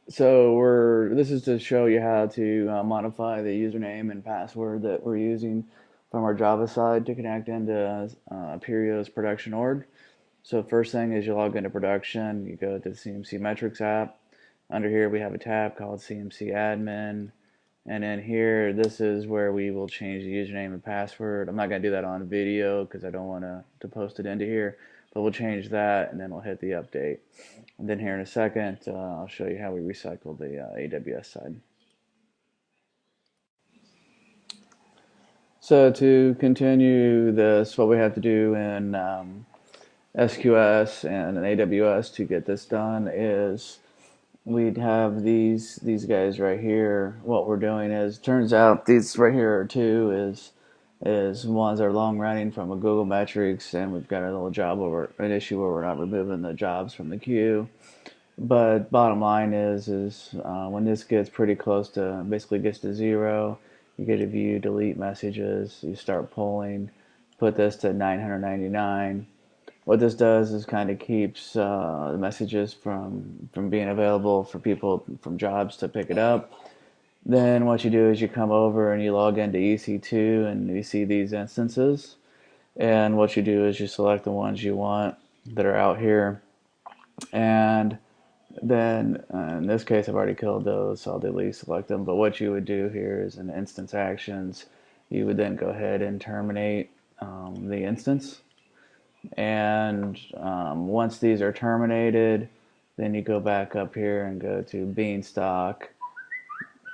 This is to show you how to modify the username and password that we're using from our Java side to connect into Aperios production org. So first thing is you log into production, you go to the CMC Metrics app. Under here we have a tab called CMC Admin. And then here, this is where we will change the username and password. I'm not going to do that on video because I don't want to post it into here. But we'll change that and then we'll hit the update. And then here in a second, I'll show you how we recycle the AWS side. So to continue this, what we have to do in SQS and in AWS to get this done is we'd have these guys right here. What we're doing is, turns out these right here are two is ones that are long running from a Google metrics, and we've got a little job where an issue where we're not removing the jobs from the queue. But bottom line is when this gets pretty close to, basically gets to zero, you get a view delete messages, you start pulling, put this to 999. What this does is kind of keeps the messages from being available for people from jobs to pick it up. Then what you do is you come over and you log into EC2 and you see these instances. And what you do is you select the ones you want that are out here. And then in this case I've already killed those, so I'll delete select them. But what you would do here is in instance actions, you would then go ahead and terminate the instance. And once these are terminated, then you go back up here and go to Beanstalk,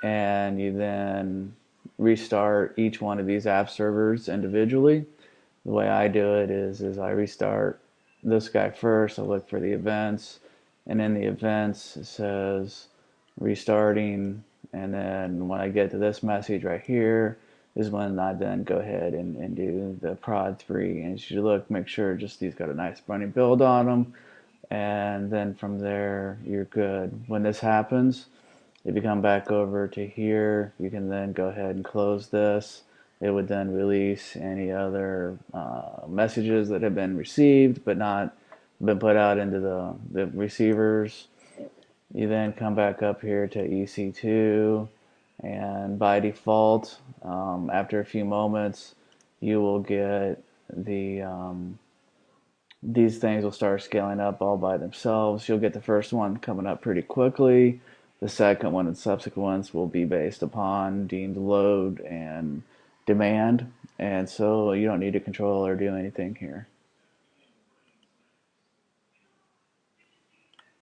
and you then restart each one of these app servers individually. The way I do it is I restart this guy first. I look for the events, and in the events it says restarting, and then when I get to this message right here is when I then go ahead and do the prod 3. And as you look, make sure just these got a nice running build on them, and then from there you're good. When this happens, if you come back over to here, you can then go ahead and close this. It would then release any other messages that have been received but not been put out into the receivers. You then come back up here to EC2, and by default, after a few moments, you will get these things will start scaling up all by themselves. You'll get the first one coming up pretty quickly. The second one and subsequent ones will be based upon deemed load and demand, and so you don't need to control or do anything here.